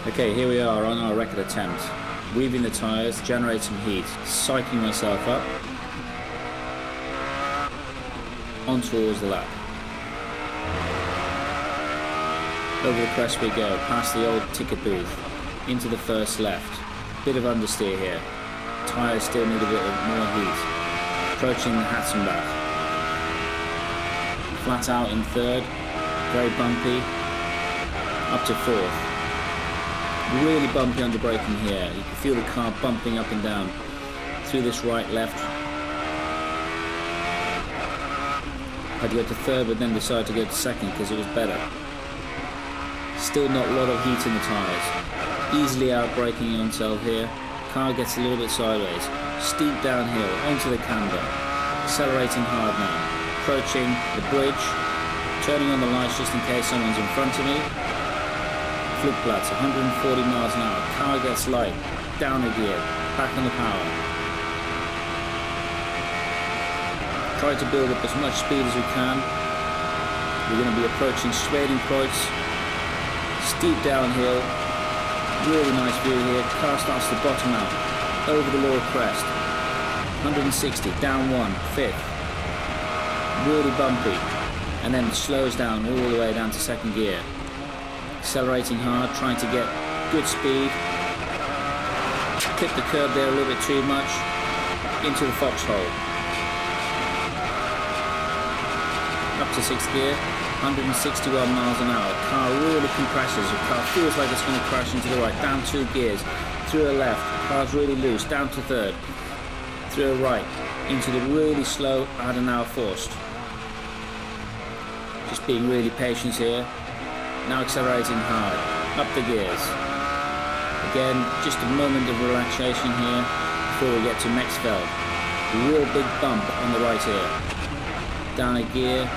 Okay, here we are on our record attempt. Weaving the tyres, generating heat, psyching myself up, on towards the lap. Over the crest we go, past the old ticket booth, into the first left. Bit of understeer here. Tyres still need a bit of more heat. Approaching the Hatzenbach. Flat out in third, very bumpy, up to fourth. Really bumpy under braking here. You can feel the car bumping up and down through this right, left. Had to go to third, but then decided to go to second because it was better. Still not a lot of heat in the tyres. Easily out braking himself here. Car gets a little bit sideways. Steep downhill onto the camber. Accelerating hard now. Approaching the bridge. Turning on the lights just in case someone's in front of me. Flipflats, 140 miles an hour. Car gets light. Down a gear. Back on the power. Try to build up as much speed as we can. We're going to be approaching Schwedenkreuz. Steep downhill. Really nice view here. Car starts to bottom out. Over the lower crest. 160. Down one. Fifth. Really bumpy. And then slows down all the way down to second gear. Accelerating hard, trying to get good speed. Clip the curb there a little bit too much. Into the foxhole. Up to sixth gear. 161 miles an hour. Car really compresses. The car feels like it's going to crash into the right. Down two gears. Through a left. Car's really loose. Down to third. Through a right. Into the really slow Adenauer forced. Just being really patient here. Now accelerating hard. Up the gears. Again, just a moment of relaxation here before we get to Mexfeld. A real big bump on the right here. Down a gear.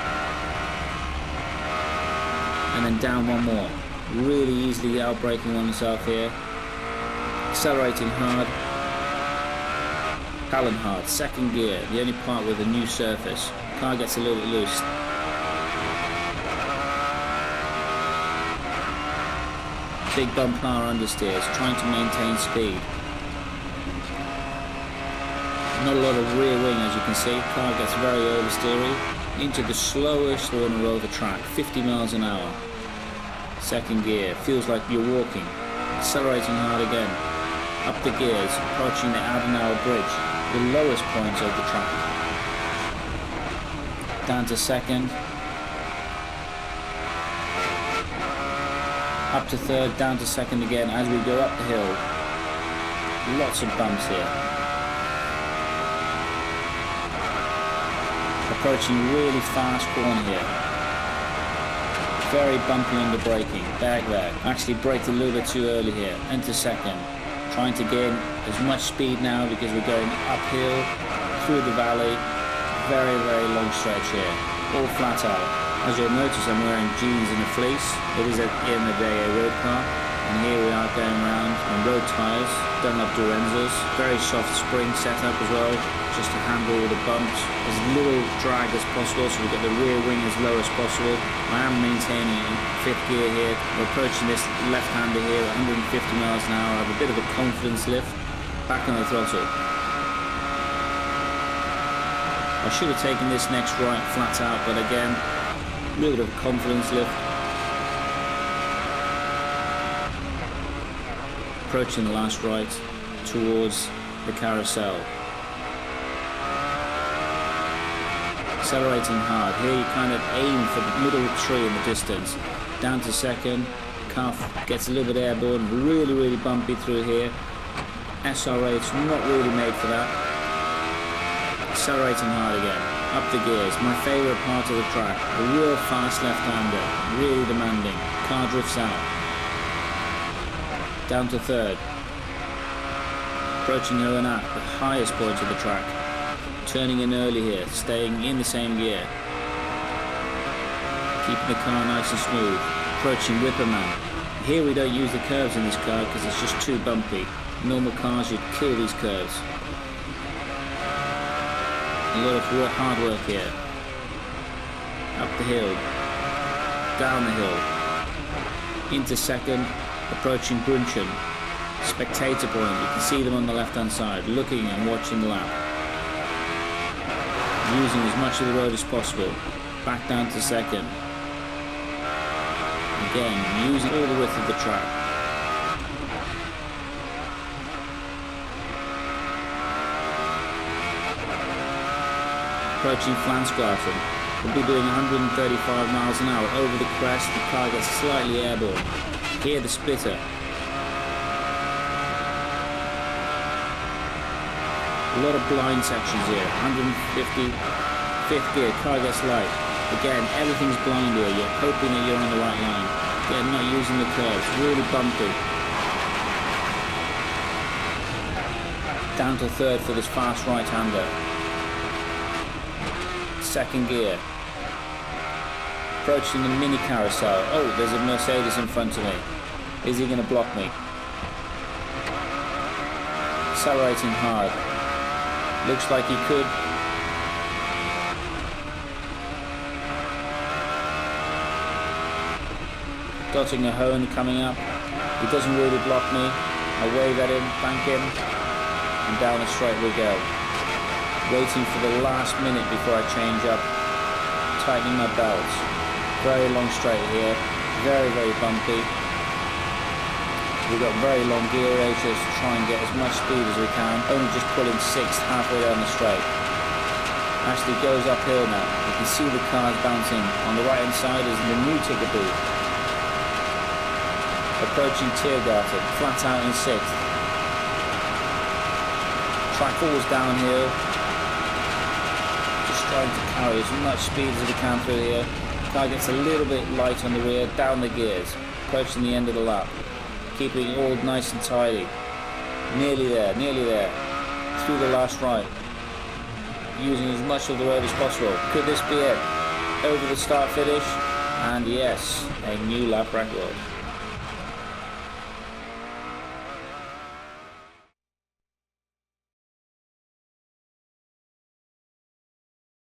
And then down one more. Really easily out-braking oneself here. Accelerating hard. Pallen hard. Second gear. The only part with a new surface. Car gets a little bit loose. Big bump car understeers. Trying to maintain speed. Not a lot of rear wing as you can see. Car gets very oversteery. Into the slowest corner of the track. 50 miles an hour. Second gear, feels like you're walking. Accelerating hard again. Up the gears, approaching the Adenauer bridge, the lowest point of the track. Down to second. Up to third, down to second again as we go up the hill. Lots of bumps here. Approaching really fast corner here. Very bumpy under braking. Back. Actually braked a little bit too early here. Enter second. Trying to gain as much speed now because we're going uphill through the valley. Very, very long stretch here. All flat out. As you'll notice, I'm wearing jeans and a fleece. It is at the end of the day a road car. And here we are going around on road tyres, Dunlop Durenzas. Very soft spring setup as well, just to handle all the bumps. As little drag as possible, so we get the rear wing as low as possible. I am maintaining fifth gear here. We're approaching this left-hander here at 150 miles an hour. I have a bit of a confidence lift. Back on the throttle. I should have taken this next right flat out, but again, a little bit of a confidence lift. Approaching the last right towards the carousel. Accelerating hard. Here you kind of aim for the middle tree in the distance. Down to second. Car gets a little bit airborne. Really, really bumpy through here. SR8's not really made for that. Accelerating hard again. Up the gears. My favourite part of the track. A real fast left-hander. Really demanding. Car drifts out. Down to third. Approaching Owenat, the highest point of the track. Turning in early here, staying in the same gear. Keeping the car nice and smooth. Approaching Whipperman. Here we don't use the curves in this car because it's just too bumpy. Normal cars, you'd kill these curves. A lot of hard work here. Up the hill. Down the hill. Into second. approaching Brunchen. Spectator point, you can see them on the left hand side, looking and watching the lap. Using as much of the road as possible. Back down to second. Again, using all the width of the track. Approaching Flansgarten. We'll be doing 135 miles an hour over the crest. The car gets slightly airborne. Here the splitter. A lot of blind sections here. 150, fifth gear, car gets light. Again, everything's blind here. You're hoping that you're on the right line. Again, not using the curves. Really bumpy. Down to third for this fast right-hander. Second gear. Approaching the mini carousel. Oh, there's a Mercedes in front of me. Is he going to block me? Accelerating hard. Looks like he could. Dotting a hone coming up. He doesn't really block me. I wave at him, thank him, and down the straight we go. Waiting for the last minute before I change up. Tightening my belts. Very long straight here. Very, very bumpy. We've got very long gear ratios to try and get as much speed as we can. Only just pulling sixth halfway down the straight. Actually goes uphill now. You can see the cars bouncing. On the right hand side is the new ticket booth. Approaching Tiergarten, flat out in sixth. Track falls downhill. Just trying to carry as much speed as we can through here. Car gets a little bit light on the rear, down the gears. Approaching the end of the lap. Keeping it all nice and tidy. Nearly there, nearly there. Through the last right. Using as much of the road as possible. Could this be it? Over the start finish? And yes, a new lap record.